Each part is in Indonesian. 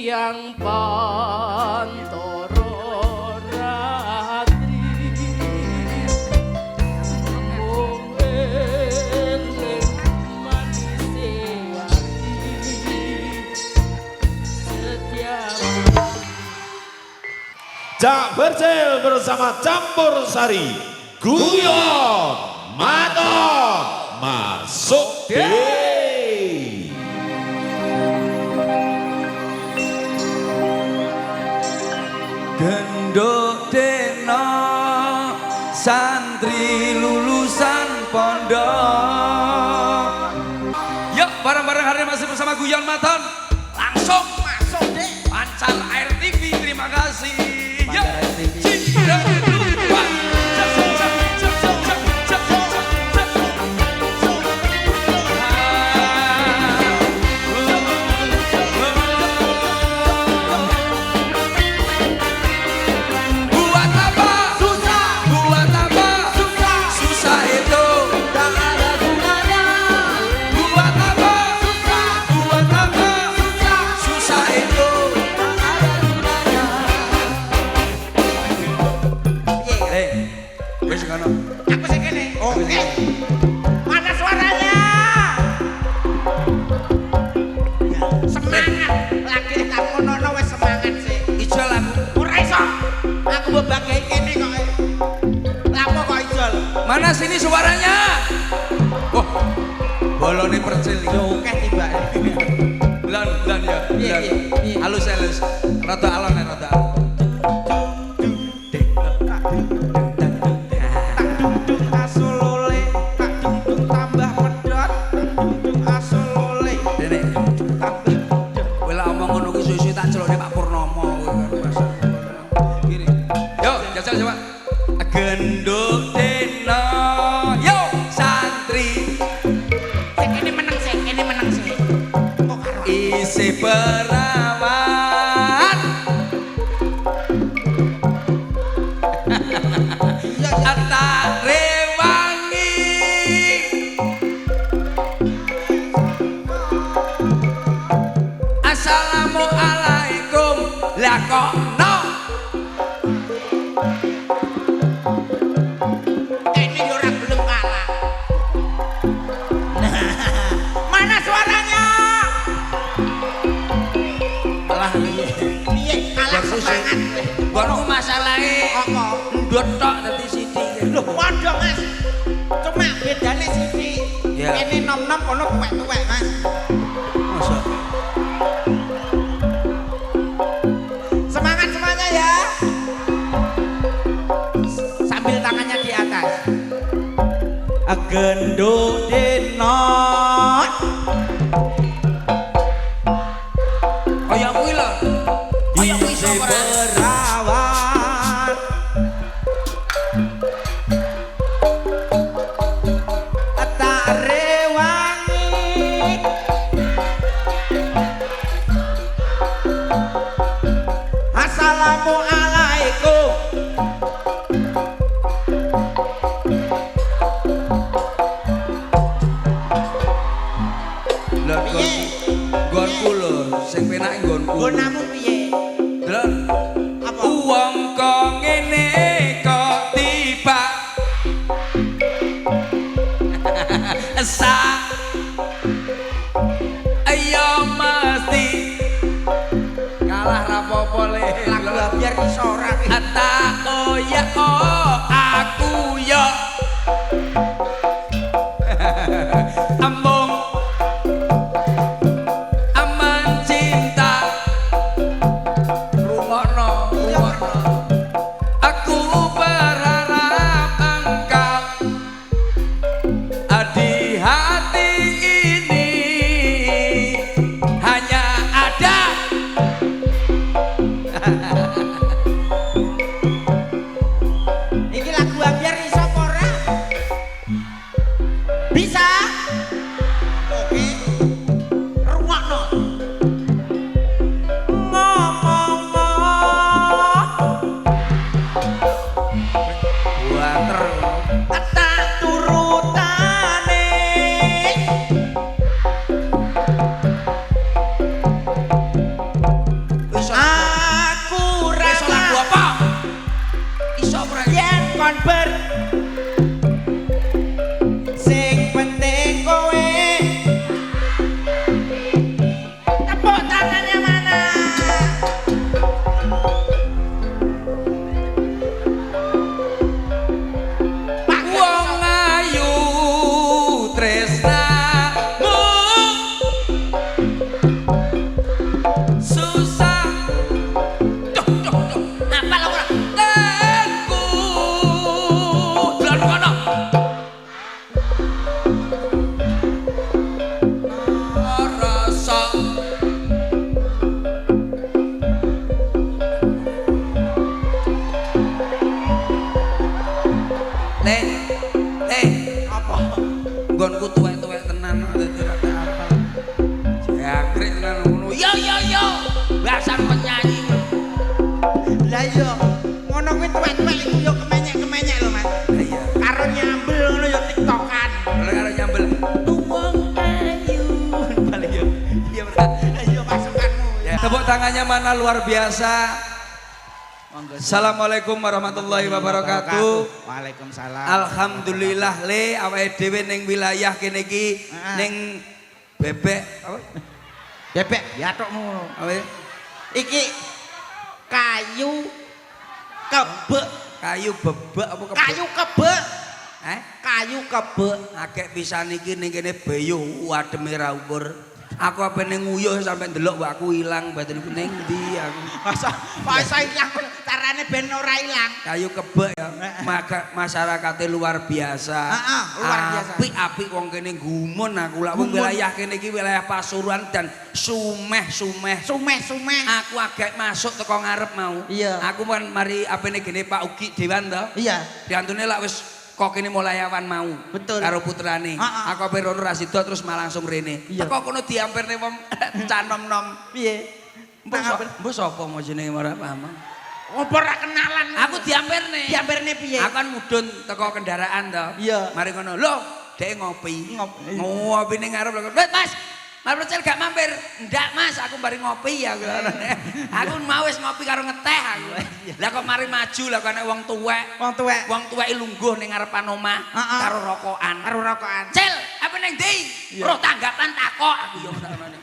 yang pantoro ratri mungkin manis hati setiap Jak Bercel bersama Campur Sari Guyon Maton masuk deh. Gendok dena santri lulusan pondok. Yuk bareng-bareng hari masih bersama Guyon Maton. Langsung masuk deh. Pancal Air TV, terima kasih. Yuk. Aku sing kene. Oke. Mana suaranya? Semangat. Lagi tak ngono wis semangat sih. Ijol aku. Ora iso. Aku mbok bagai kene kok. Lapo kok ijol? Mana sini suaranya? Oh, bolone percil iki. Oke tibake. Lan ya. Piye. Halus. Rada alon rada alon. Genduk dena yo santri Sing kene meneng sih. Kok karo isi perawan Atta rewangi Assalamualaikum lah kok no ini orang belum kalah. Mana suaranya? malah Piye kalah semangat. baru masalahnya Apa? ndot tok dadi sithik Loh, waduh Mas. Cuma bedane sithik. Ya. Kene nom-nom kono tuwek-tuwek, Mas. masa Semangat semuanya ya. Sambil tangannya di atas. Genduk dena. kaya kuwi lho kaya kuwi Isi sapa perawan. Tak rewangi. Assalamualaikum. lho nggonku lho sing penak nggonku Gonamu piye? Delon Apa? wong kok ngene kok tiba sak ayo mesti kalah rapopo le Lagu biar iso ora. ata oh ya oh aku yo ambung aman cinta rumono aku berharap engkau di hati ini hanya ada Iki susah. Duh, duh, duh. Apa lah ora? Tenku. Dolan kono. Rasa. Apa? Nggonku tuwek-tuwek tenan dadi rada apal. Jangkrik tenan ngono. Yo yo yo. Biasa penyanyi. Lah iya, ngono kuwi tuwek-tuwek iku yo kemenyek-kemenyek lho, Mas. Iya. Karo nyambel ngono yo TikTokan. Oleh karo nyambel. Wong ayu. Balik yo. Iya, Mas. Ayo pasukanmu. Ya, tepuk tangannya mana luar biasa. Assalamualaikum warahmatullahi wabarakatuh. Waalaikumsalam. Alhamdulillah le awake dhewe ning wilayah kene iki ning bebek apa? Bebek yatokmu. Apa ya? Iki kayu kebek. Kayu bebek apa kebek? Kayu kebek. Kayu kebek. akeh pisan iki ning kene beyo ademe ra umur. Aku apa ning nguyuh sampe ndelok mbak aku ilang batinku ning ndi aku. Masa ilang carane ben ora ilang. Kayu kebek ya. Maka masyarakate luar biasa. Heeh, luar biasa. Apik-apik wong kene gumun aku lak wong wilayah kene iki wilayah Pasuruan dan sumeh-sumeh. Sumeh-sumeh. Aku agak masuk teko ngarep mau. Iya. Aku kan mari apene gene Pak Ugi Dewan to. Iya. Diantune lak wis kok kene mulai awan mau. Betul. Karo putrane. Aku ape rono ra sida terus malah langsung rene. Iya. Teko kono diampirne wong canom-nom. Piye? Mbok sapa mau jenenge ora paham. Apa ora kenalan? Aku diampirne. Diampirne piye? Aku kan mudhun teko kendaraan to. Iya. Mari ngono. Lho, dhek ngopi. Ngopi ning ngarep lho. Mas, Mas Percil gak mampir? Ndak Mas, aku bari ngopi ya. Aku mau wis ngopi karo ngeteh aku. Lah kok mari maju lah kok nek wong tuwek. Wong tuwek. Wong tuwek lungguh ning ngarepan omah karo rokokan. Karo rokokan. Cil, apa ning ndi? Roh tanggapan takok aku yo ngono.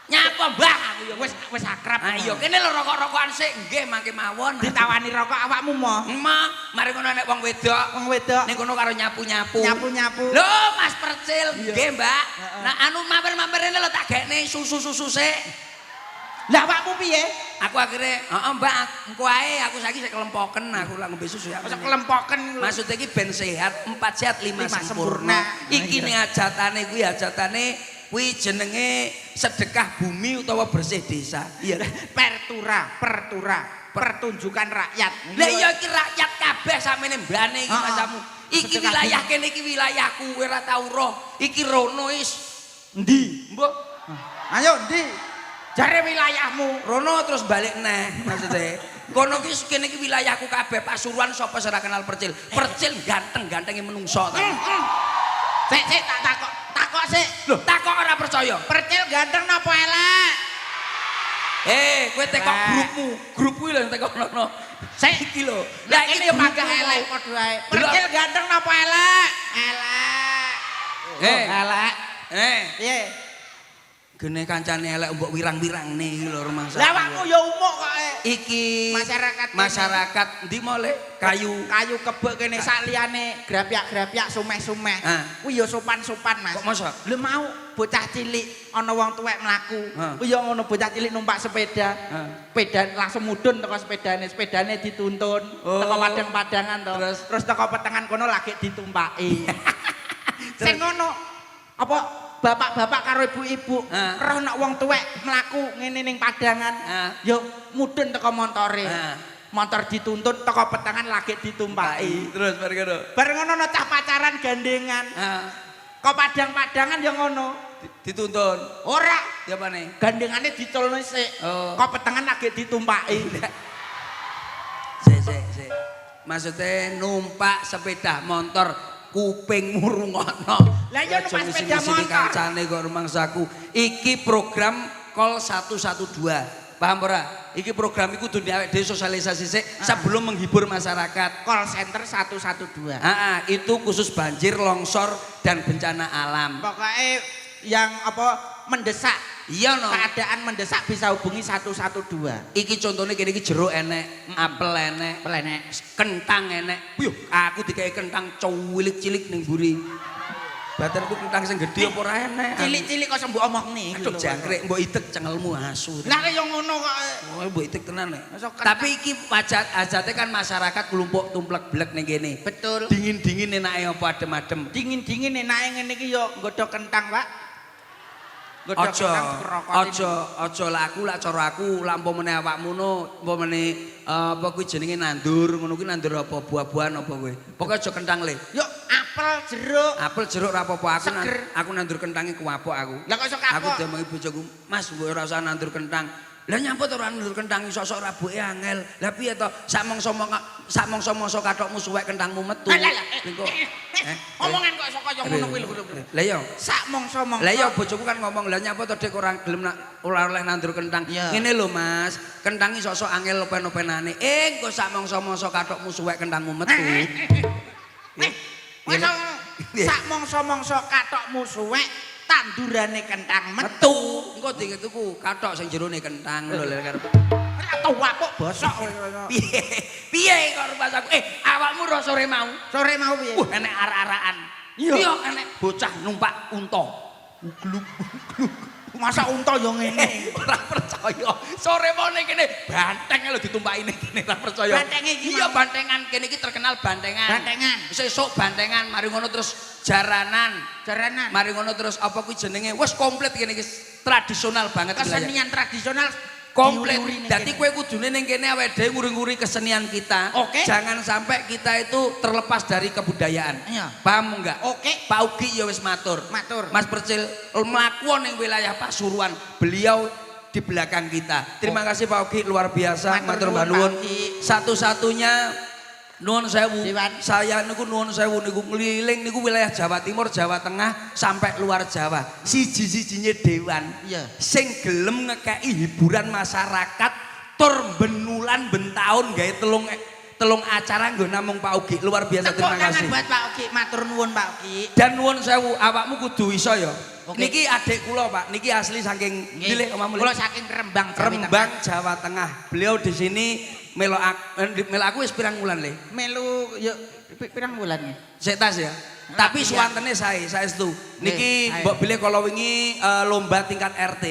Nyapa Mbah aku yo Wis akrab. Ah iya kene lho rokok-rokokan sik nggih mangke mawon. Ditawani rokok awakmu mo. Emak, mari ngono nek wong wedok. Wong wedok. Ning kono karo nyapu-nyapu. Nyapu-nyapu. Lho Mas Percil, nggih Mbak. Nah anu mampir-mampir rene lho tak gekne susu-susu sik. Lah awakmu piye? Aku akhirnya, Mbak, engko ae aku saiki sik kelempoken aku lak ngombe susu ya. Masa kelempoken. Maksudnya iki ben sehat, 4 sehat 5 sempurna. Iki ning hajatane kuwi kuwi jenenge sedekah bumi utawa bersih desa. Iya. Pertunjukan rakyat. Lah iya iki rakyat kabeh samene mbane iki masamu. Iki wilayah kene iki wilayahku kowe ora tau roh. Iki rono is Endi? mbok. Ayo endi? Jare wilayahmu. Rono terus balik neh maksudnya. Kono ki kene iki wilayahku kabeh Pasuruan sapa ora kenal Percil. Percil ganteng-gantenge menungso ta. Sik tak takok sik. Loh, takok ora percaya. Percil ganteng napa elek? Kowe tekok grupmu. Grup kuwi lho tekok nono. Sik iki lho. Lah ini yo panggah elek padha ae. Percil ganteng napa elek? Elek. Elek. Piye? Gene kancane elek mbok wirang-wirangne iki lho rumangsa. Lah awakmu ya umuk kok. Iki masyarakat ndi mole kayu kebek kene sak liyane grapyak-grapyak sumeh-sumeh. Kuwi ya sopan-sopan Mas. Kok masa? Lho mau bocah cilik ana wong tuwek mlaku. Kuwi ya ngono bocah cilik numpak sepeda. Sepeda langsung mudhun teko sepedane dituntun teko padang-padangan to. Terus teko petengan kono lagi ditumpaki. Sing ngono apa bapak-bapak karo ibu-ibu roh nek wong tuwek mlaku ngene ning padangan ya mudhun teko montore. Motor dituntun teko petangan lagi ditumpaki. Terus bareng ngono. Bareng ngono cah pacaran gandengan. Kok padang-padangan ya ngono. Dituntun. Ora, Ya apane? gandengane diculno sik. Kok petangan lagi ditumpaki. Sik. Maksudnya numpak sepeda motor kuping murungono. Lah iya numpak sepeda motor. Kancane kok rumangsaku. Iki program call 112. Paham ora? Iki program iku kudu awake dhewe sosialisasi sik sebelum menghibur masyarakat. Call center 112. Itu khusus banjir, longsor dan bencana alam. Pokoknya yang mendesak. Iya no. Keadaan mendesak bisa hubungi 112. Iki contohnya kene iki jeruk enek, apel enek, kentang enek. Yo, aku dikai kentang cilik-cilik ning mburi. Badanku kentang sing gedhe apa ora enek. Cilik-cilik kok mbok omongne. Aduh jangkrik mbok idek cengelmu asu. Lah yo ngono kok. Oh mbok idek tenan nek. Tapi iki ajate kan masyarakat kelompok tumplek-blek ning kene. Betul. Dingin-dingin enake apa adem-adem. Dingin-dingin enake ngene iki yo nggodhog kentang, Pak. Nggodhog kentang kerokoti. Aja laku lak cara aku lak umpamane awakmu no umpamane apa kuwi jenenge nandur ngono kuwi nandur apa buah-buahan apa kowe. Pokoke aja kentang le. Yo apel jeruk. Apel jeruk ora apa-apa aku nandur kentange kuwapok aku. Lah kok iso kapok? Aku diomongi bojoku, "Mas, mbok ora usah nandur kentang." Lah nyambut ora nandur kentang iso-iso rabuke angel. Lah piye to? Sak mongso kathokmu suwek kentangmu metu. Engko omongan kok iso kaya ngono kuwi lho. Lah iya. Sak mongso-mongso. Lah iya bojoku kan ngomong, "Lah nyapa to Dik ora gelem ora oleh nandur kentang." Ngene lho Mas, kentang iso-iso angel open-openane. Engko sak mongso kathokmu suwek kentangmu metu. Sak mongso-mongso katokmu suwek tandurane kentang metu. Engko dituku kathok sing jerone kentang lho lek arep. Ora tau apuk bosok. Piye? Piye karo pasaku? Awakmu ro sore mau. Sore mau piye? Enek arak-arakan. Iya, enek bocah numpak unta. Gluk. Masa unta yo ngene. Ora percaya. Sore mau ning kene banteng lho ditumpaki ning kene ora percaya. Bantenge iki. Iya bantengan kene iki terkenal bantengan. Bantengan. Sesuk bantengan mari ngono terus jaranan. Mari ngono terus apa kuwi jenenge wis komplit kene iki tradisional banget kesenian tradisional komplit. Dadi kowe kudune ning kene awake dhewe nguri-nguri kesenian kita. Jangan sampai kita itu terlepas dari kebudayaan. Paham enggak? Pak Ugi ya wis matur. Mas Percil mlaku ning wilayah Pasuruan. Beliau di belakang kita. Terima kasih Pak Ugi luar biasa. Matur nuwun. Satu-satunya nuwun sewu. Saya niku nuwun sewu niku ngeliling niku wilayah Jawa Timur, Jawa Tengah sampai luar Jawa. Siji-sijine dewan sing gelem ngekeki hiburan masyarakat tur benulan bentaun gawe telung acara nggo namung Pak Ugi. Luar biasa terima kasih. Buat Pak Ugi, matur nuwun Pak Ugi. Dan nuwun sewu awakmu kudu iso ya. Niki adik kula Pak, niki asli saking nilih omamu. Kula saking Rembang Jawa Tengah. Beliau di sini melu aku wis pirang wulan le. Melu yo pirang wulan ya. Sik tas ya. Tapi suwantene saestu. Niki mbok bilih kala wingi lomba tingkat RT.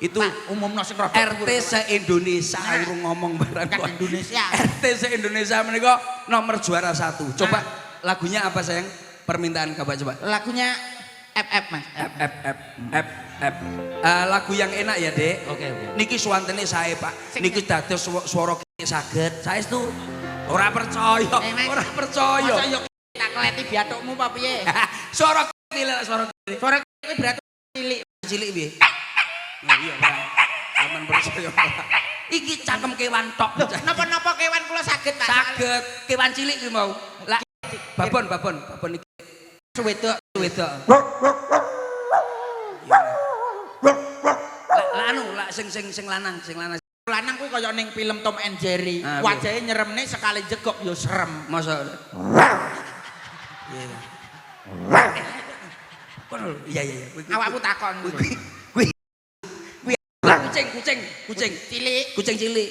Itu umumno sing RT se-Indonesia urung ngomong barang Indonesia. RT se-Indonesia menika nomor juara 1. Coba lagunya apa sayang? Permintaan coba. Lagunya FF Mas. F. Lagu yang enak ya Dek. Oke. Niki suwantene sae Pak. Niki dados swara saged. Saestu. Ora percaya. Masa yo tak kleti biatukmu apa piye? Swara cilik swara. Swara kuwi berarti cilik. Cilik piye? Oh iya Pak. Aman percaya. Iki cangkem kewan tok. Napa-napa kewan kula saged Pak? Saged. Kewan cilik kuwi mau. Lah babon iki. Wedok. Lah sing lanang. Lanang kuwi kaya ning film Tom and Jerry. Wajahe nyeremne sekali jegok yo serem. Masa. Iya. Awakmu takon kuwi. Kucing cilik.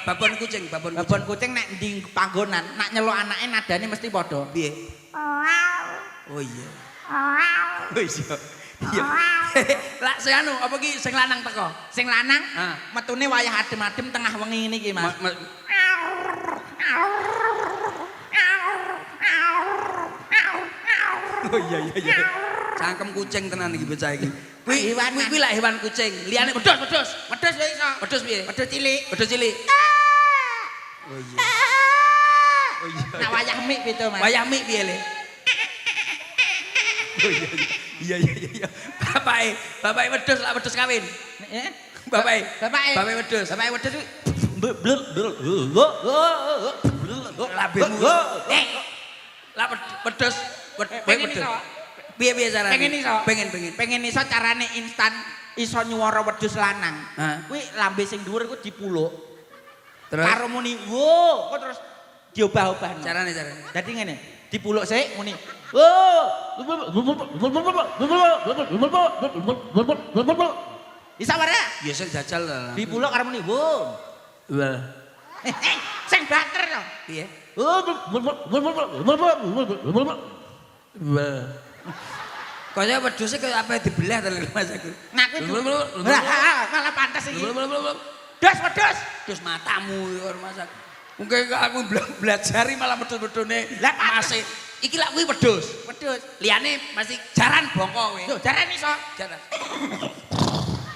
Babon kucing nek ndi panggonan, nak nyeluk anake nadane mesti padha. Piye? Oh iya. Iya. Lah sing anu apa ki sing lanang teko? Sing lanang metune wayah adem-adem tengah wengi ngene iki, Mas. Oh iya. Cangkem kucing tenan iki bocah iki. Kuwi lak hewan kucing. Liyane wedhus. Wedhus ya iso. Wedhus piye? Wedhus cilik. Oh iya. Nah wayah mik piye to, Mas? Wayah mik piye le? Oh iya. Bapake wedhus lak wedhus kawin. Bapake wedhus. Labemu. Lah wedhus. Piye carane? Pengen iso carane instan iso nyuwara wedhus lanang. Kuwi lambe sing dhuwur ku dipuluk. Terus karo muni wo, kok terus diobah-obah. Carane. Dadi ngene, dipuluk sik muni. Bisa ora? Biasa jajal lah. Dipuluk karo muni wo. Well. Sing banter to. Piye? Kaya wedhuse kaya apa dibelah to Mas aku. Nah kuwi malah pantes iki. Dus wedhus. Terus matamu ya Mas aku. Mungkin aku belajari malah wedhus-wedhune Mas. Iki lak kuwi wedhus. Wedhus. Liyane masih jaran bongko kowe. Lho, jaran iso. Jaran.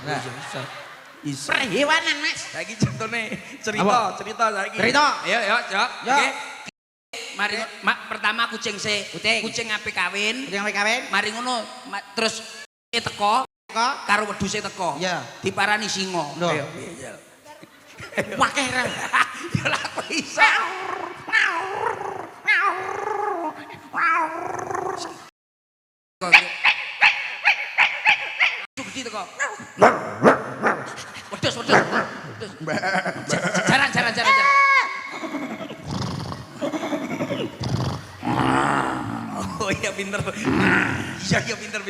Nah, iso. Iso. Perhewanan, Mas. Saiki contone cerita saiki. Cerita. Ayo, Jok. Yo. Oke. Mari pertama kucing sik. Kucing ape kawin. Kucing ape kawin. Mari ngono terus teko karo wedhuse teko. Iya. Diparani singa. Ayo. Wakeh ra. Ya lah kok iso. Gede teko. Wedhus. Jaran. Oh iya pinter. Iya pinter.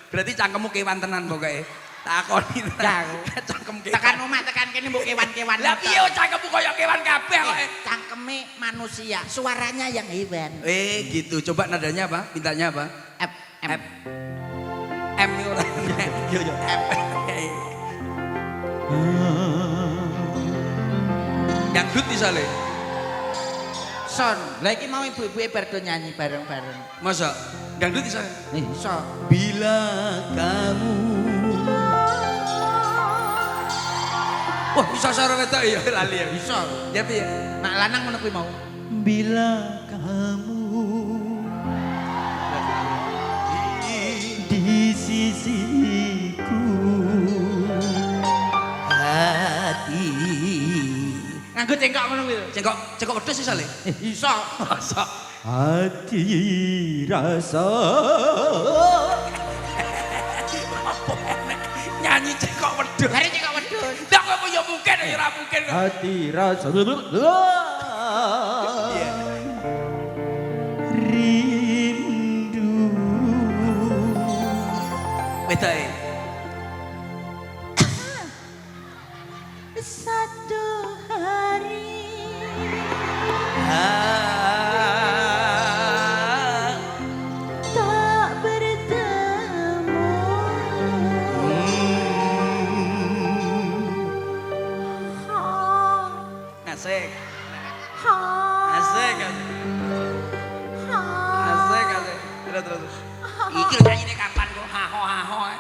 Berarti cangkemmu kewan tenan pokoke. Takoni tenan. Cangkem kewan. Tekan omah tekan kene mbok kewan-kewan. Lah piye cangkemmu kaya kewan kabeh kok. Cangkeme manusia, suaranya yang hewan. Gitu. Coba nadanya apa? Mintanya apa? F. M ora. Yo F. Dangdut misalnya. Son, lah iki mau ibu-ibu bar do nyanyi bareng-bareng. Masa? Dangdut misalnya. Iso. Bila kamu. Wah, bisa suara wedok ya lali ya. Iso. Ya piye? Nak lanang ngono kuwi mau. Bila kamu di sisiku hati. Nganggo cengkok ngono kuwi. Cengkok wedhus iso le? Iso. Masa? Hati rasa Apa enek nyanyi cengkok wedhus? Hari cengkok wedhus. Ndak kok ya mungkin ya ora mungkin kok. hati rasa rindu. Wedoke. Satu hari tak bertemu. Asik. Ha. Asik. Terus. Iki lho nyanyine kapan kok ha ho.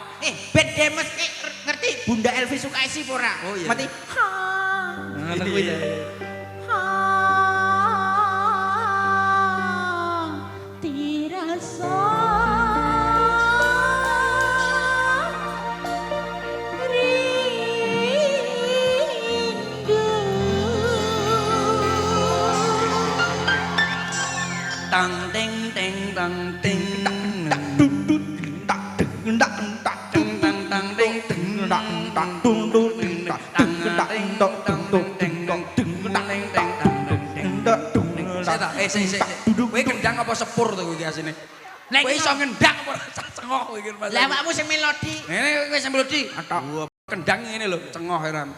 Ben Demes ki ngerti Bunda Elvi Sukaisi ora? Oh iya. Mati. Ha. Ngono kuwi ya. Dirasa rindu. Tang teng teng tang teng. Kowe kendang apa sepur to kowe iki asine? Kowe iso ngendang apa cengoh kowe iki Mas? Lah awakmu sing melodi. Ngene kowe sing melodi. Kendang ngene lho, cengoh heran.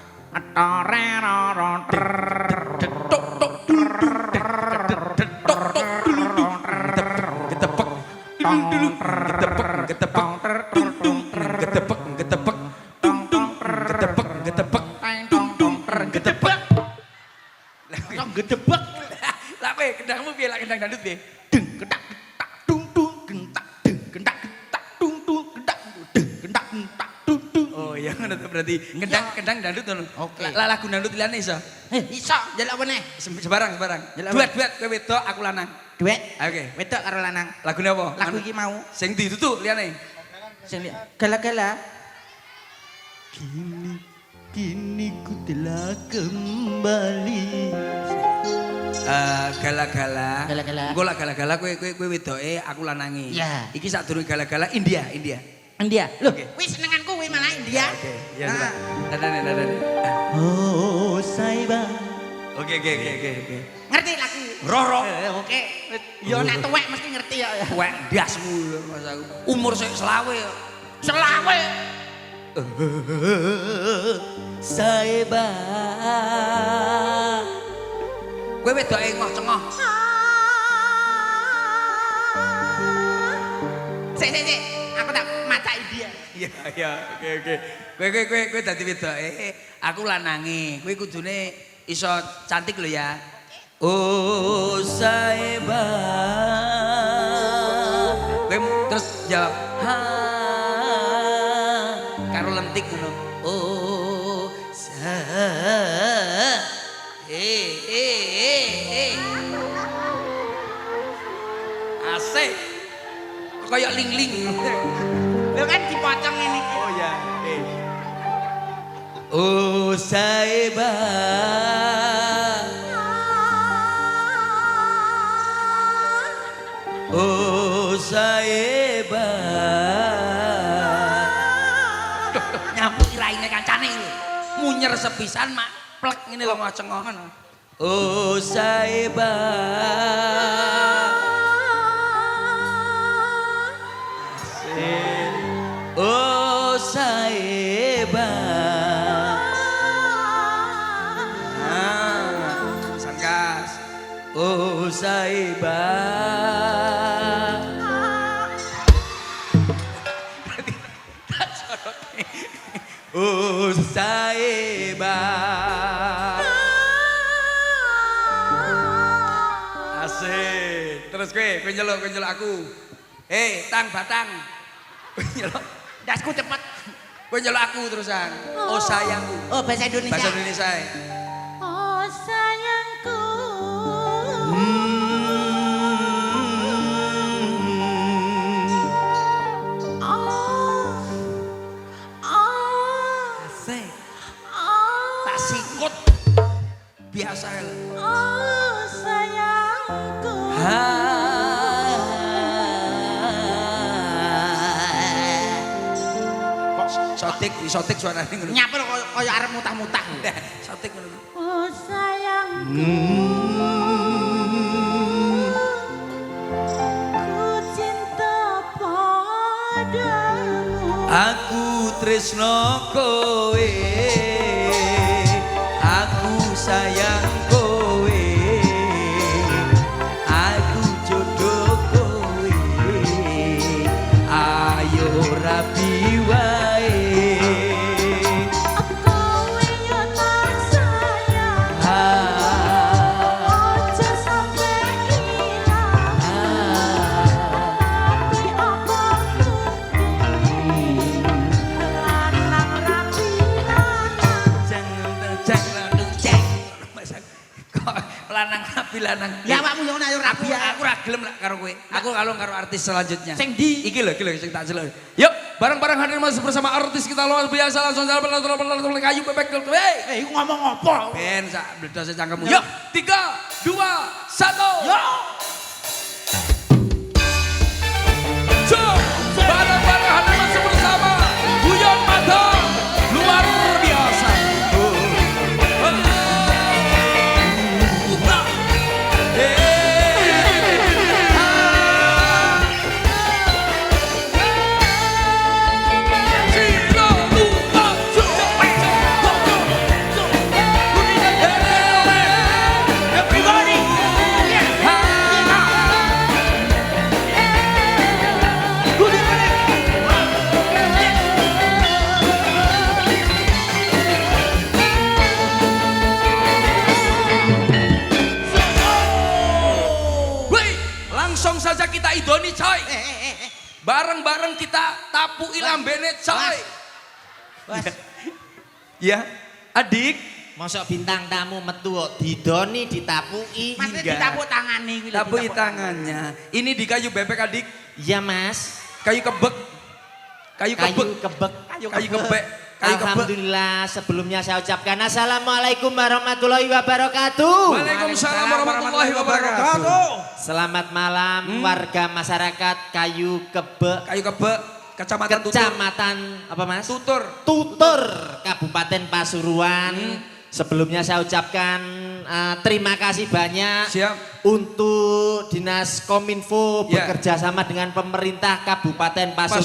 Gedebek. Lah kowe kendangmu piye lak kendang dangdut piye? Deng ketak tak dung dung gentak deng gentak tak dung dung gentak deng gentak tak dung dung. Oh iya ngono to berarti kendang dangdut ngono. Oke. Lah lagu dangdut liyane iso? Iso njaluk apa neh? Sebarang. Duet kowe wedok aku lanang. Duet. Oke. Wedok karo lanang. Lagune apa? Lagu iki mau Sing ditutuk liyane. sing gala-gala. Kini ku telah kembali. Gala-gala. Gala-gala. Engko lak gala-gala kowe wedoke aku lanangi. Iya. Iki sadurunge gala-gala India. India. Loh, Oke. kuwi senenganku kuwi malah India. Oke. Ya Nah. coba. Dadane. Oh Saiba. Oke. Ngerti lagu? Roro. Oke. Yo nek tuwek mesti ngerti ya. Wek ndasmu Mas aku. Umur sik selawe ya. Selawe. Saiba. Kowe wedoke ngoh cengoh. Sik. Aku tak macai dia. Iya, oke. Kowe dadi wedoke, aku lanange. Kowe kudune iso cantik lho ya. Oh Saiba. Kowe terus jawab ha karo lentik ngono. Oh Asik. Kayak ling-ling. Lho kan dipocong ini. Oh ya. Oh Saiba. Oh Saiba. Nyambut iraine kancane lho. Munyer sepisan mak plek ngene lho ngocengok ngono. Oh Saiba. Oh Saiba. Sangkas. Oh Saiba. Oh Saiba. Asik. Terus kowe nyeluk aku. Tang batang. Kowe nyeluk. Dasku cepet. Kowe nyeluk aku terusan. Oh sayangku. Oh bahasa Indonesia. Bahasa Indonesia. Oh sayangku. Asik. Tak sikut. Biasa lho. Oh sayangku. Sotik suarane ngono. Nyapel kaya arep mutah-mutah. Sotik ngono. Oh sayangku. Ku cinta padamu. Aku tresno kowe. Aku sayang kowe. Aku jodoh kowe. Ayo rapi wae. Kowe yo tak sayang. Ojo sampe ilang. Tapi apa mungkin lanang rapi Lanang rapi lanang. Ya awakmu yo ayo rapi. Aku ra gelem lak karo kowe. Aku kalung karo artis selanjutnya. Sing ndi? Iki lho sing tak jelek. Yuk, bareng-bareng hadir masih bersama artis kita luar biasa langsung jalan kayu bebek. Iku ngomong apa? Ben sak bledose cangkemmu. Yuk, 3 2 1. Yo. Bareng-bareng hadir masih bersama Guyon Mata luar biasa. Langsung saja kita idoni coy. Bareng-bareng kita tapui lambene coy. Bos. Ya, adik. Mosok bintang tamu metu kok didoni ditapuki. Mas Enggak. ditapuk tangane kuwi lho. Tapui ditapuk tangannya. Ini di kayu bebek adik. Iya Mas. Kayu kebek. Kayu Kayu kebek. kebek. Kayu kebek. Kayu kebek. Alhamdulillah sebelumnya saya ucapkan Assalamualaikum warahmatullahi wabarakatuh. Waalaikumsalam warahmatullahi wabarakatuh. Selamat malam warga masyarakat Kayu Kebek. Kayu kebek. Kecamatan Tutur. Kecamatan apa Mas? Tutur. Tutur, Kabupaten Pasuruan. Sebelumnya saya ucapkan terima kasih banyak Siap. untuk Dinas Kominfo Ya. bekerja sama dengan pemerintah Kabupaten Pasuruan.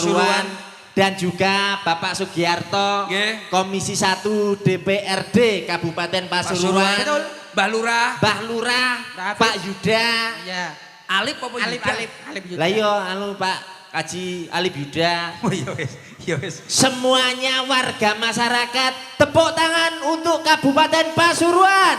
Pasuruan dan juga Bapak Sugiarto, Nggih. Komisi 1 DPRD Kabupaten Pasuruan. Pasuruan. Betul. Mbah Lurah. Mbah Lurah, Pak Yuda. Iya. Alip apa Alip Yuda? Alip Yuda. Lah iya anu Pak Haji Alip Yuda. Oh iya wis. Iya wis. Semuanya warga masyarakat tepuk tangan untuk Kabupaten Pasuruan.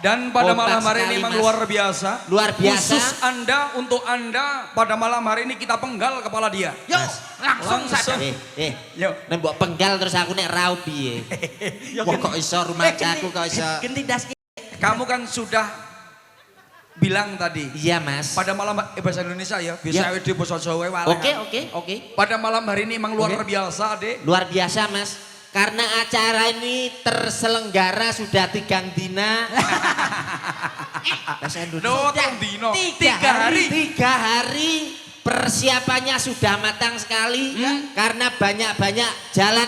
Dan pada Kompak malam hari sekali, ini memang Mas. luar biasa. Luar biasa. Khusus Anda, untuk Anda, pada malam hari ini kita penggal kepala dia. Yo, langsung saja. Yuk, nek mbok penggal terus aku nek raup piye? Wah kok iso rumah aku kok iso. Genti das. Kamu kan sudah bilang tadi. Iya, Mas. Pada malam bahasa Indonesia ya, bisa Ya. di basa Jawa wae. Oke. Pada malam hari ini memang luar biasa, Dek. Luar biasa, Mas. Karena acara ini terselenggara sudah 3 dina. Bahasa Indonesia. No, dino. 3 hari. 3 hari persiapannya sudah matang sekali. Karena banyak-banyak jalan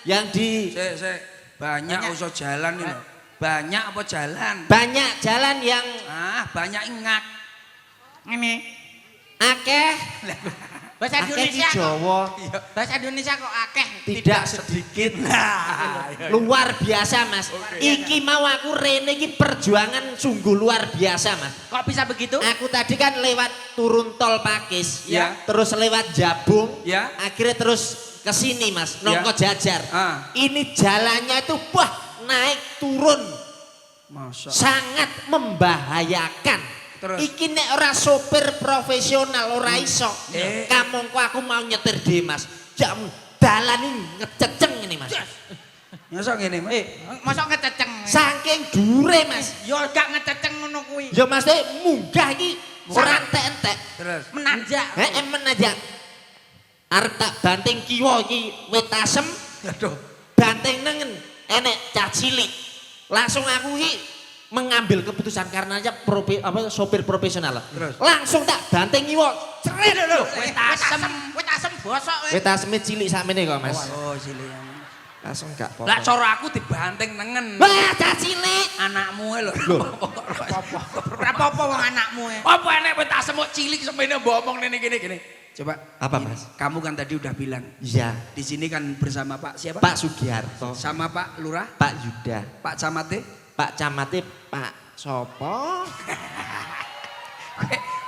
yang di Sik. Banyak usah jalan ini. Banyak apa jalan? banyak jalan yang Banyak ingat. Ini akeh. bahasa Akeh Indonesia. ki Jawa. Bahasa Indonesia kok akeh. Tidak sedikit. Luar biasa, Mas. Iki mau aku rene iki perjuangan sungguh luar biasa, Mas. Kok bisa begitu? Aku tadi kan lewat turun tol Pakis, Ya. terus lewat Jabung, Ya. akhirnya terus ke sini, Mas, Nongko Jajar. Ini jalannya itu naik turun Masa. sangat membahayakan. Terus? Iki nek ora sopir profesional ora iso. Kamongko aku mau nyetir dhewe, Mas. Jam dalan ini ngececeng ini, Mas. Masa ngene, Mas? Mosok ngececeng. Saking dure, Mas. Yo gak ngececeng ngono kuwi. Ya Mas munggah iki ora entek-entek. Terus. Menanjak. Menanjak. Arep tak banting kiwa iki wit asem, Aduh. banting nengen enek cah cilik. Langsung aku iki mengambil keputusan karena aja sopir profesional. Terus? Langsung tak banting kiwa. Ceret lho. Wit asem bosok wis. Wit asem cilik sakmene kok, Mas. Oh, cilik. Langsung gak apa-apa. Lah cara aku dibanting nengen. Wah, cah cilik. Anakmu lho. Ora apa-apa wong anakmu e. Apa enek wit asem kok cilik semene mbok omong gini. Coba. Apa, Mas? Kamu kan tadi udah bilang. Iya. Di sini kan bersama Pak siapa? Pak Sugiharto, Sama Pak Lurah, Pak Yuda, Pak Camate. Pak Camate, Pak Sopo.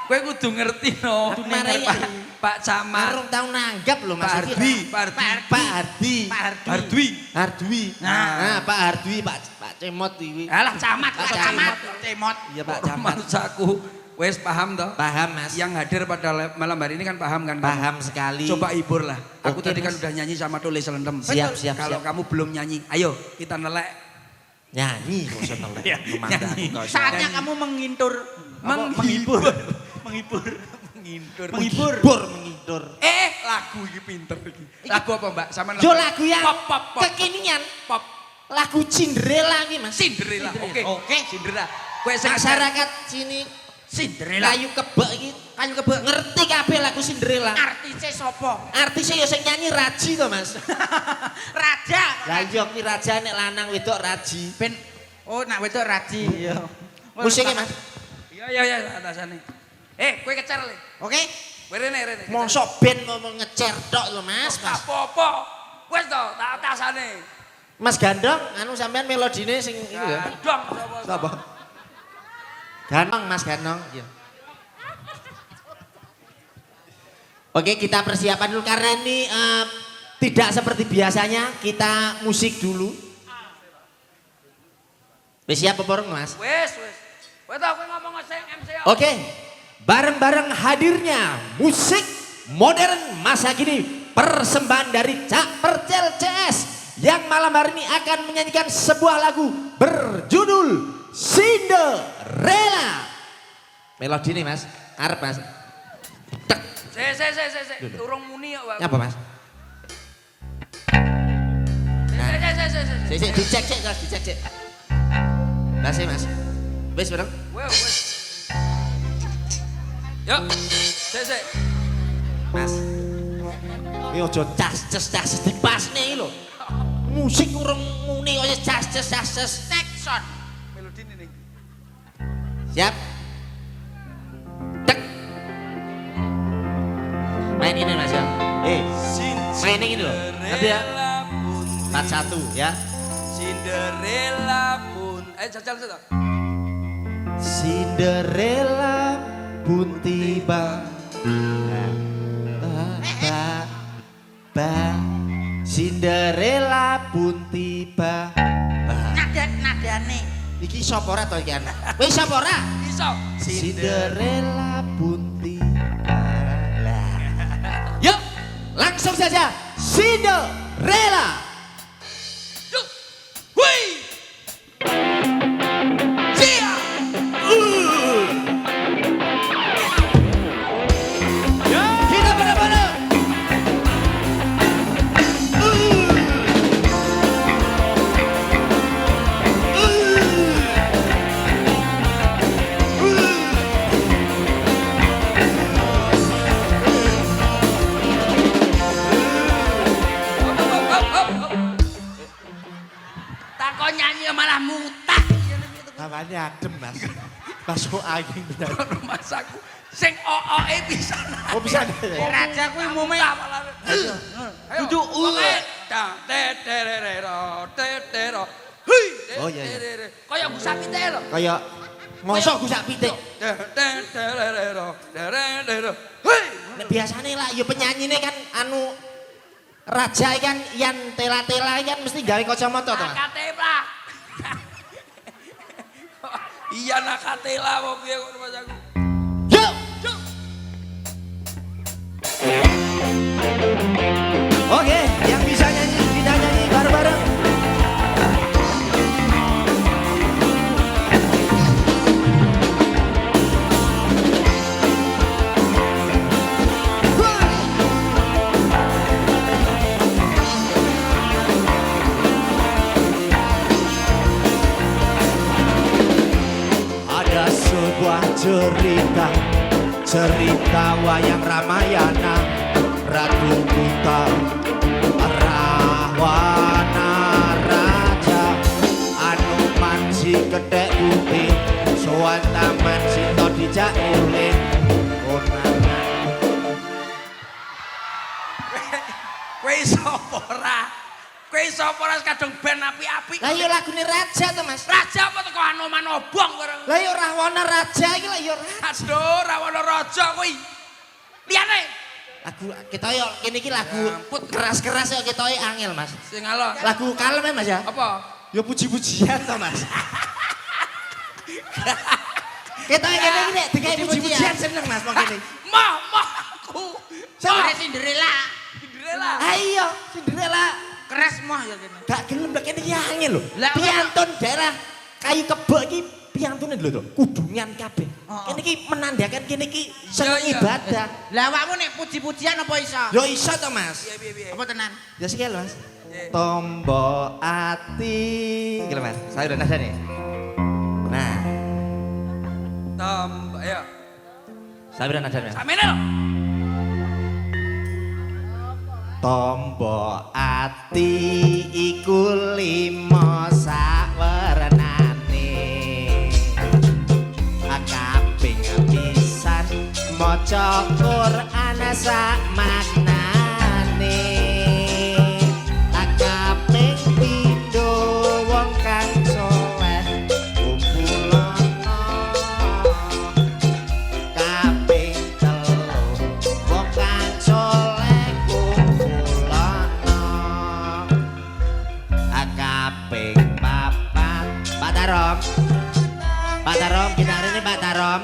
Kowe kudu ngerti no. Mari, Pak Camat. Marung tau nanggap lho Mas. Pak Hardi, iki. Pak Hardi. Pak Hardi. Hardwi. Hardwi. Nah, Pak Hardwi, Pak Cemot iki. Alah camat, Pak Pak Camat. Camat. Cemot. Iya Pak Camat. Maksudku wes paham toh? Paham Mas. Yang hadir pada malam hari ini kan paham kan? Paham sekali. Coba hibur lah. Aku Oke, tadi kan Mas. udah nyanyi sama Tole Selendem. Siap, siap, Kalau siap. kamu belum nyanyi, ayo kita nelek. Nyanyi kok seneng. nyanyi. Saatnya kamu menghibur. Menghibur. Menghibur. Lagu ini pinter iki. Lagu apa Mbak? Sama Yo lagu yang pop. kekinian. Pop. Lagu Cinderella iki Mas. Cinderella. Oke. Cinderella. Kowe sing Masyarakat sini Cinderella. kayu kebek iki. Kayu kebek. Ngerti kabeh lagu Cinderella. Artisnya sopo? Artisnya ya sing nyanyi Raji to Mas. Raja. Lah iya ki raja nek lanang wedok Raji. Ben nak wedok Raji. Iya. Musiknya Mas. Iya atasane. Kowe kecer le. Oke. Rene. Mosok ben ngomong ngecer tok lho Mas. Apa-apa. Wes to, tak atasane. Mas Gandong, anu sampean melodine sing iku ya. Dong sapa? Gandong Mas Gandong. Iya. Oke, kita persiapan dulu karena ini tidak seperti biasanya kita musik dulu. Wis siap apa bareng Mas? Wes. Kowe tau kowe ngomong sing MC. Oke, bareng-bareng hadirnya musik modern masa kini persembahan dari Cak Percel CS yang malam hari ini akan menyanyikan sebuah lagu berjudul Cinderella. Melodi ini Mas, arep Mas. Tek. Sik. Turung muni kok, Pak. Apa Mas? Sik. Dicek. Kasih Mas. Wes bareng. Wes. Yuk. Sik. Mas. Ini ojo cas dipasne iki lho. Musik urung muni kaya cas. Tekson. Melodi ini. Siap. Tek. Main ini Mas ya. Main ini loh. Nanti ya. 41 ya. Cinderella pun jajal sudah. Cinderella pun tiba. Cinderella pun tiba. Nadane. Iki sapa ora to iki anak? Wis sapa ora? Iso. Cinderella pun tiba. Yuk, langsung saja Cinderella. Yuk. Hui. Sia. Kita benar-benar. Takon nyanyi malah mutah. Namanya adem mas. Masuk angin benar. Mas aku sing ooe pisan. Oh bisa deh. Raja kuwi umume Duduk tetero. Hui. Oh, iya, iya. Kayak gusak pitik lho. Kayak ngosok gusak pitik. Hui. Nek biasane lah ya penyanyine kan anu raja kan yan tela-tela kan mesti gawe kacamata to. Mas? Katela. Iya nak katela mau piye kok Mas aku. Yuk. Oke, yang bisa nyanyi kita nyanyi bareng-bareng. Ada sebuah cerita wayang Ramayana, Ratu Buta Rahwana Raja anu mansi kethek putih sowan taman sita dijak eling konangan. Kowe sapa ora? Kowe sapa ora kadung ben api-api. Lah ya lagune raja to Mas. Raja apa teko Anoman obong bareng. Lah ya Rahwana Raja iki lah ya Aduh, Rawana Raja kuwi. Liyane lagu kita yo kene iki lagu keras-keras yo kita angel Mas. sing alon. Lagu kalem ya Mas ya. Apa? Ya puji-pujian to Mas. Kita kene iki nek digawe puji-pujian seneng Mas wong kene. Mah aku. Sama Cinderella. Cinderella. Ayo Cinderella. Keras moh ya kene. Gak gelem lek kene iki angel lho. Lah, Piantun daerah kayu kebo iki piantune lho to. Kudungan kabeh. Kene iki menandakan kene iki seneng Iya, iya. ibadah. Lah awakmu nek puji-pujian apa iso? Yo iso to Mas. Piye. Apa tenan? Ya sikil Mas. Tombo ati. Iki lho Mas. Saya udah nada nih. Nah, Tambah ya. saya udah nada nih. Samene lho. Tombo ati iku limo sawernané. Akaping pisan maca Quran sak maknané. Akaping pindho wong kang saleh kumpulana. Kaping telu wong kang saleh kumpulana. Akaping papat Pak Tarom. Pak Tarom, kita hari ini Pak Tarom.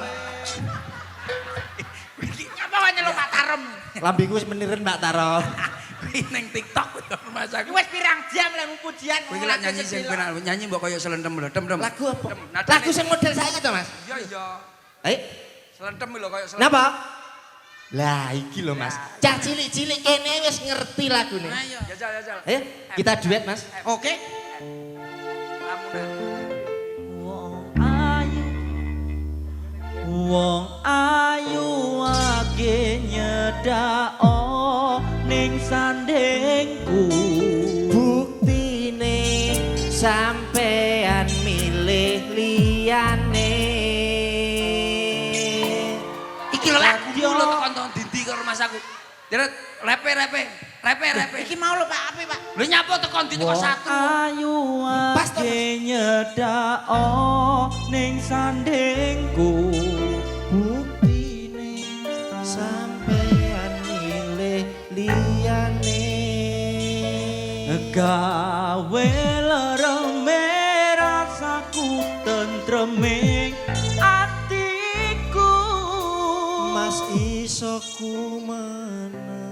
Apa wae nyeluk Pak Tarem? Lambingku wis meniren Pak Tarom. Kuwi ning TikTok Mas aku. Wis pirang jam lek pujian. Kowe iki lak nyanyi sing benar, nyanyi mbok kaya selentem lho, dem. Lagu apa? Nadane- Lagu sing model saiki to, Mas? Iya. Ayo. Selentem lho kaya selentem. Napa? Lah iki lho Mas. Cah cilik-cilik kene wis ngerti lagune. Ayo. Jajal. Ayo, kita duet Mas. Oke. Lamunan. Wong ayu ake nyedao ning sandengku. Buktine sampean milih liyane. Iki lho lagu lho tekan tahun dindi karo Mas aku. Deret repe. Iki mau lho Pak Api, Pak. Lho Lho nyapa teko ndi teko satu. Ayu ake nyedao ning sandingku Buktine sampean milih liyane gawe lereme rasaku tentreming atiku Mas iso kumana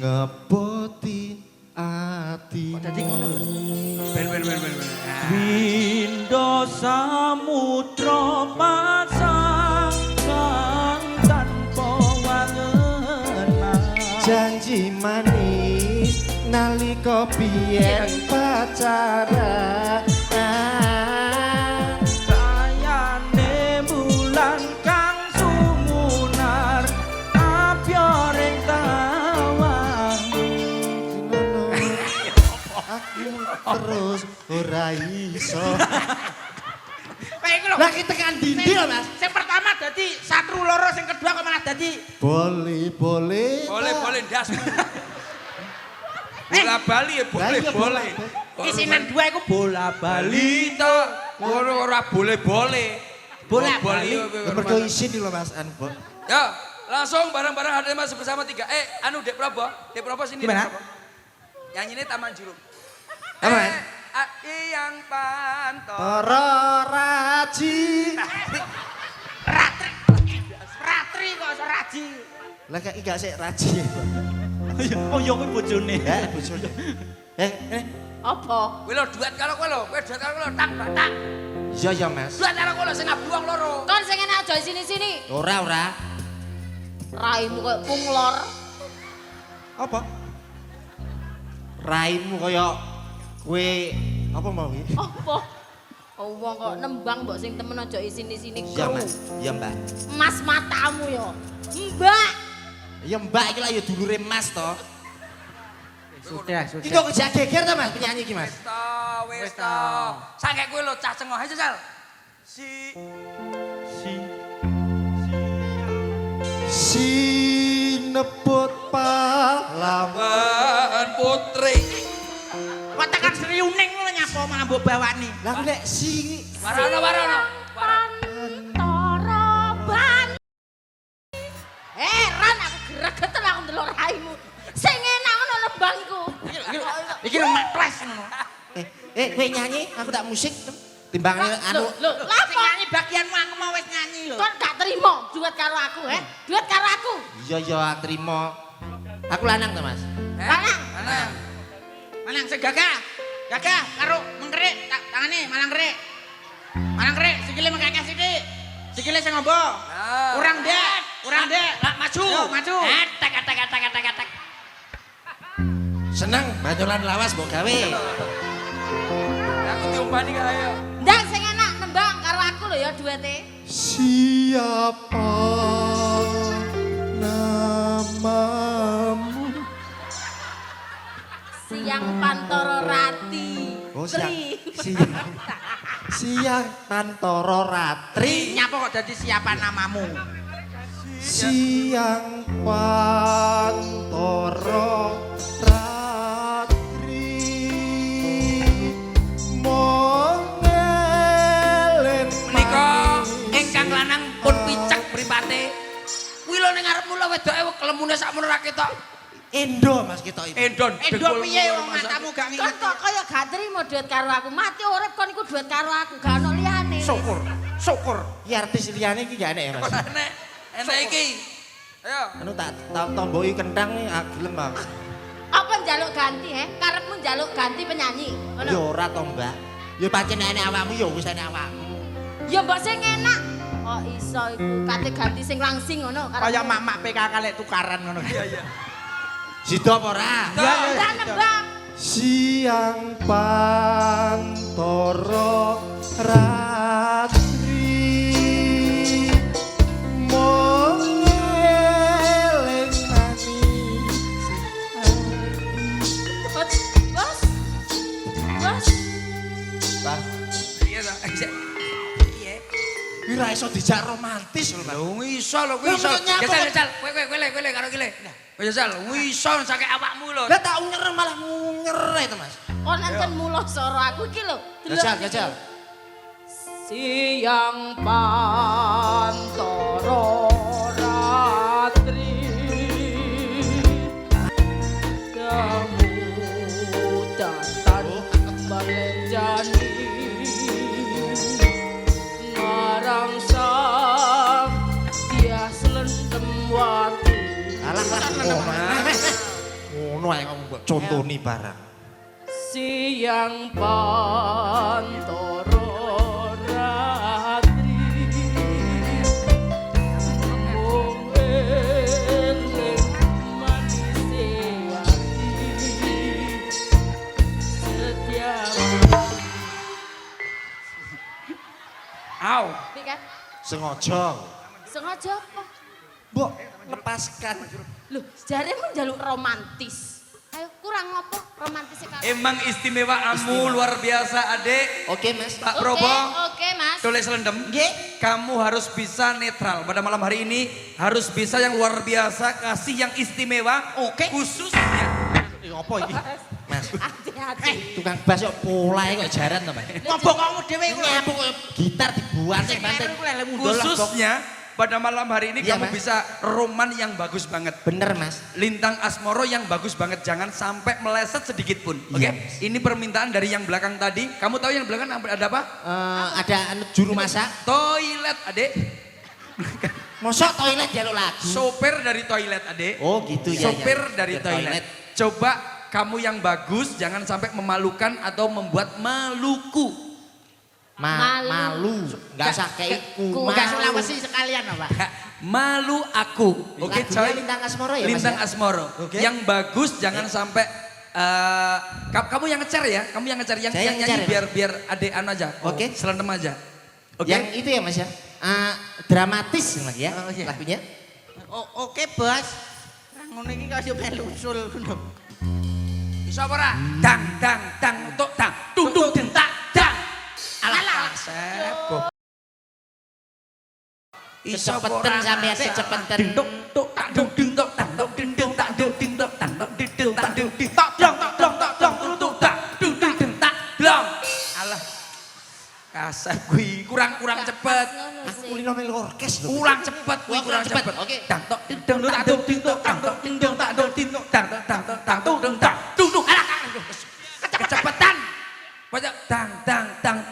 ngepoti ati Dadi ngono lho. Ben. Windo samudra pasangan tanpa wangenan janji manis nalika biyen pacaran sayane bulan kang sumunar abyoring tawang aku terus ora iso Kayak iku lho. lah kita tekan dindi lho Mas Sing pertama dadi satru loro, sing kedua kok malah dadi boleh Boleh ndasmu. Bola Bali ya boleh. isinan dua iku bola bali. Bali to. Ora boleh. Bola Bali. mergo isin lho Mas an Ya, langsung bareng-bareng hadir masuk bersama tiga. Dek Prabowo sini. Gimana? Dek Prabowo. Nyanyinya Taman Juruk. Apa, Mas? Yang panto. Para raji Ratri kok iso raji. lah kayak gak sik raji oh ya kuwi bojone ya bojone Apa? Kowe lho duet karo kowe lho. Kowe duet karo kowe lho tak batak. iya Mas Duet karo kowe lho sing ngabuang loro. Kon sing enak aja sini-sini. ora Raimu koyo punglor. apa raimu kaya kue apa mau iki Apa? Oh, wong kok nembang mbok sing temen aja sini-sini iya kru. Mas iya Mbak Mas matamu yo. Mbak. iya Mbak iki lah ya dulure Mas to Sudah. iki kok kejak geger to Mas penyanyi iki Mas Wis to. Sangke kowe lho cah cengoh aja Sal. sinebut pahlawan Wan putri. Kok tekan seriuning ngono nyapa malah mbok bawani. lah nek si Warono. Pantoro ban. Heran aku gregeten aku ndelok raimu. Sing enak ngono nembang iku. Iki lho makles ngono. kowe nyanyi aku tak musik timbangane anu Lho, Sing lapo? nyanyi bagianmu aku mau wis nyanyi lho. Kon gak terima duet karo aku, Duet karo aku. iya trimo aku lanang to Mas Lanang. Malang sing gagah. Gagah karo mengkerik tangane malang kerik. Malang kerik sikile mengkakeh sithik. Sikile sing ngombo. Kurang ndek. Lah maju. Yo, maju. Tek. seneng banyolan lawas mbok gawe Aku diompani gak ayo. Ndang sing enak nembang karo aku lho ya duete. siapa namamu Siang Pantoro Rati. oh Tri. siang Pantoro Ratri Nyapa kok dadi siapa namamu? siang Pantoro Ratri mongelen Menika ingkang lanang pun picek mripate. Kuwi lho ning ngarepmu lho wedoke kelemune sakmono ra ketok. Endo Mas kita itu Endon. Endo piye wong matamu gak Kon ngerti. kok kaya gak trimo duet karo aku. Mati urip kon iku duet karo aku, gak ono liyane. Syukur. ya artis liyane iki gak enak ya Mas Enak iki. Ayo. anu tak tomboki kentang nih gelem Bang Apa njaluk ganti, Karepmu njaluk ganti penyanyi. Ngono. ya ora to Mbak ya pancen enek awakmu ya wis enek awakmu Ya mbok sing enak. Kok iso iku kate ganti sing langsing ngono karo. Kaya mak-mak PKK lek tukaran ngono. Iya. sida apa ora Ora nembang. siang Pantoro Ratri mongeleng Bos. Bos. Bang Iya ta. Iya. Kuwi ra iso dijak romantis lho, Mas. Lho iso lho kuwi iso. Jajal kowe karo kile. Kowe jajal iso saking awakmu lho. Lah tak unger malah ngunger itu, Mas. Kok nenten mulo soro aku iki lho. Jajal. Siang pantoro ratri kamu datang balenjani ngarang sang dia selendem wati. Alah ngono ae kamu mbok contoni barang. Siang pantoro ratri mung eling manis hati setiap Au. Pikan Sengaja. sengaja apa? Mbok lepaskan. Loh, jaremu njaluk romantis. Ayo kurang apa romantis sekali. Emang istimewa amu luar biasa, Adik. Oke, Mas. Pak Probo. Oke, Mas. Tulis selendem. Kamu harus bisa netral pada malam hari ini, harus bisa yang luar biasa, kasih yang istimewa. Oke. Khususnya. Apa iki? Mas. Hati-hati. Tukang bass kok polahe kok jaran to, Mas. Ngobok kamu dhewe kuwi. Ngapuk gitar dibuat sing penting. Khususnya pada malam hari ini Iya, kamu Mas. bisa roman yang bagus banget. Bener, Mas. Lintang asmoro yang bagus banget, jangan sampai meleset sedikit pun. Oke, Iya. ini permintaan dari yang belakang tadi. Kamu tahu yang belakang ada apa? Ada juru masak. Toilet, Adik. Mosok toilet jaluk lagu. Sopir dari toilet, Adik. Oh, gitu ya. Sopir ya. dari Biar toilet. Coba kamu yang bagus, jangan sampai memalukan atau membuat maluku. Malu. Enggak usah keiku. Enggak Sulawesi sekalian apa? Malu aku. Oke, Lagunya coy. Lintang Asmoro ya, Lintang Mas, ya? Asmoro. Oke. Yang bagus jangan sampai kamu yang ngecer ya, kamu yang ngecer yang Saya yang nyanyi ngecer, biar Ade anu aja. Oke. Selendem aja. Oke. Yang itu ya, Mas ya. Dramatis lagi ya Oh, iya. lagunya. Oke, Bos. Ngono iki kaya melu usul ngono. Iso apa ora? Dang tuk dang. Tung deng tak dang. Alah sebo. Iso apa Cepetan ora? sampean cepetan. Tuk tuk tak duk ding tok tak duk ding ding tak duk ding tok tak duk ding ding tak duk ding tak dong tak dong tak dong tuk tak duk ding ding tak dong. Alah. Kasar kuwi kurang cepet. Aku kulino melu orkes lho. Kurang cepet kuwi kurang cepet. cepet. Oke. Tang tok ding dong tak duk ding tok tang tok ding dong tak duk ding tok tang tok tang tok tang tok ding tak dung dung alah. Kecepatan. Pojok tang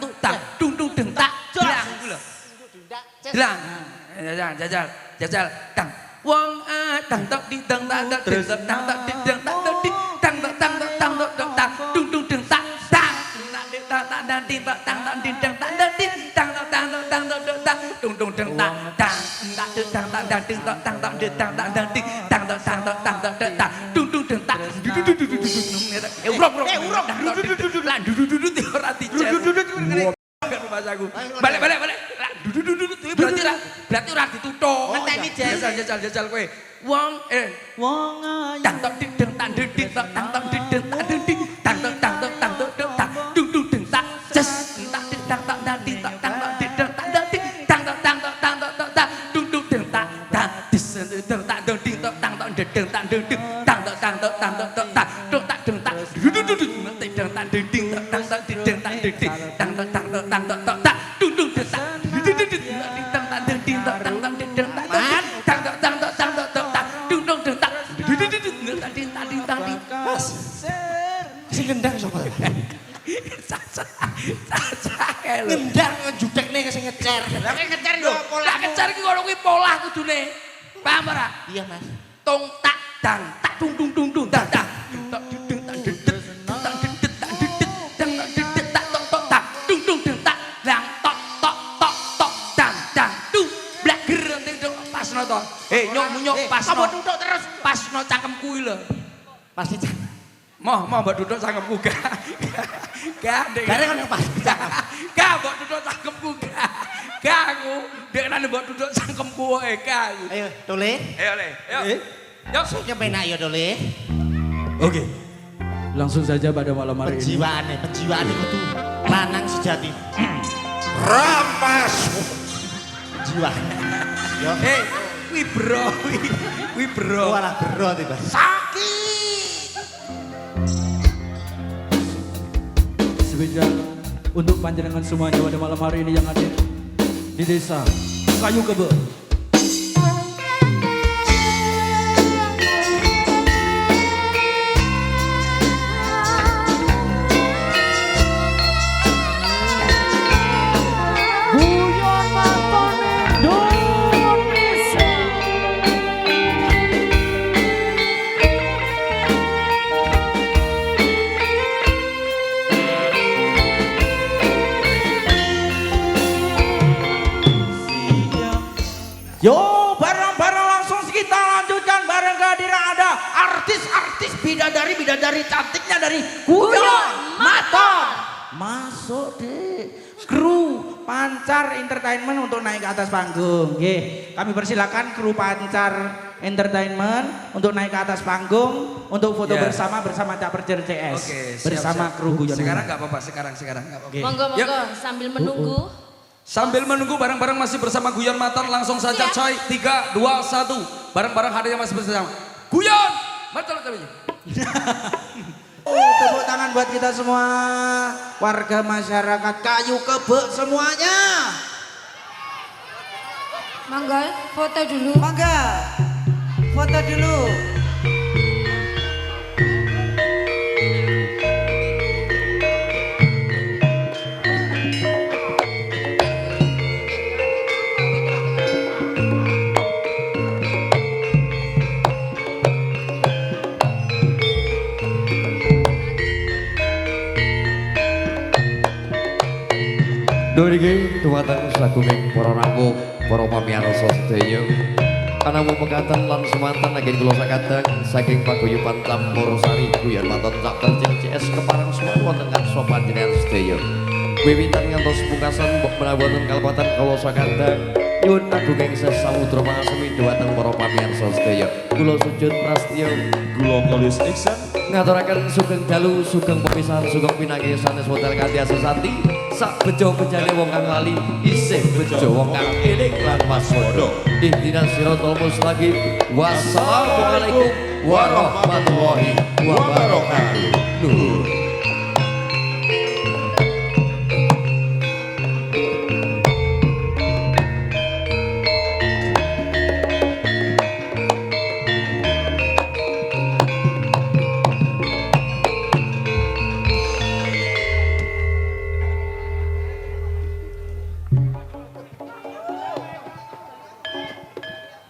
tuk tang dung dung ding tak dlang ku lho. Dlang. Jajal tang. Wong tang tok ding dong tak duk ding tok tang tok ding dong tak duk ding tang tok tang tok tang tok dong tang dung dung ding tak tang. Tak tak dan ding tak tang tak ding dang tak dan ding tang tok tang tok tang tok dong tang dung dung ding tak tang tak ding tang tak dan ding tok tang tok ding tang tak dan ding tang tok tang tok tang tok tang dung dung ding tak urung lah dudududut ora dicet rumah saku balik berarti ora dituthuk Ngenteni jajal kowe wong Wong ayu tang tok ding dang tang ding tok tang tok ding dang tak ding tang tok tang tok tang tok tang dung dung ding tak jes tak ding tang tak dan ding tok tang tok ding dang tak dan ding tang tok tang tok tang tok tang dung dung ding tak tang dis ding tak ding ding tok tang tok ding tang ding ding tang tok tang tok tang tok tak tok tak ding tak dudududut ding tang ding ding tok tang tok ding ding tang ding ding tang tok tang tok tang tok tak dung dung ding tak dudududut ding tang ding ding tok tang tok ding ding tak tang tok tang tok tang tok tak dung dung ding tak dudududut ding tang ding tang ding Sing ngendang sapa? ngendang ngejudekne sing ngecer. Lah nek ngecer yo Lah ngecer ki ngono kuwi polah kudune. Paham ora? Iya, Mas. Tung tak dang tak dung dung dung dung tak tak tak dudung tak dedet tak dedet tak dedet dang tak dedet tak tok tok tak dung dung deng tak dang tok tok tok tok dang dang dung blak ger deng pasno to. Nyok pasno. Kamu duduk terus. Pasno cangkemku iki lho. Pasti Moh mbok duduk cangkemku gak. Gak ndek. Bare kan pas. Gak mbok duduk cangkemku gak. Gak aku ndek nang mbok duduk cangkemku wae gak aku. Ayo, Dole. Ayo le. Yuk. Yuk. Sok penak ya, Dole. Oke. Langsung saja pada malam hari ini. Penjiwaane kudu lanang sejati. Rampas. jiwa. Yo. Wi bro, wi bro. Walah bro tiba. Spesial untuk panjenengan semuanya pada malam hari ini yang hadir di desa Kayu Kebe. Yo, bareng-bareng langsung kita lanjutkan bareng kehadiran ada artis-artis bidadari cantiknya dari Guyon Maton. Masuk deh. Kru Pancar Entertainment untuk naik ke atas panggung. Nggih, kami persilakan kru Pancar Entertainment untuk naik ke atas panggung untuk foto bersama Cak Percel CS. Oke, bersama kru Guyon. Sekarang enggak apa-apa, sekarang enggak apa-apa. Monggo sambil menunggu. Sambil menunggu bareng-bareng masih bersama Guyon Maton, langsung saja coy. 3 2 1. Bareng-bareng hadirnya masih bersama Guyon Maton. Tepuk tangan buat kita semua warga masyarakat Kayu Kebe semuanya. Mangga foto dulu. Mangga foto dulu. Dorige dumateng sagunging para rawuh, para pamirsa sedaya. Anamu mekaten lan semanten ageng kula sakadang saking paguyuban Tampur Sari Guyon Maton Cak Percel CS kepareng suwun wonten ngarsa panjenengan sedaya. Wiwitan ngantos pungkasan menawi wonten kalepatan kula sakadang nyuwun agunging sesamudra pangasemi dumateng para pamirsa sedaya. Kula sujud prastya, kula kalis iksan ngaturaken sugeng dalu, sugeng pepisahan, sugeng pinanggih sanes modal kanthi asesati. Sak bejo bejane wong kang lali isih bejo wong kang eling lan waspada. Ihdinas siratal mustaqim. Wassalamualaikum warahmatullahi wabarakatuh.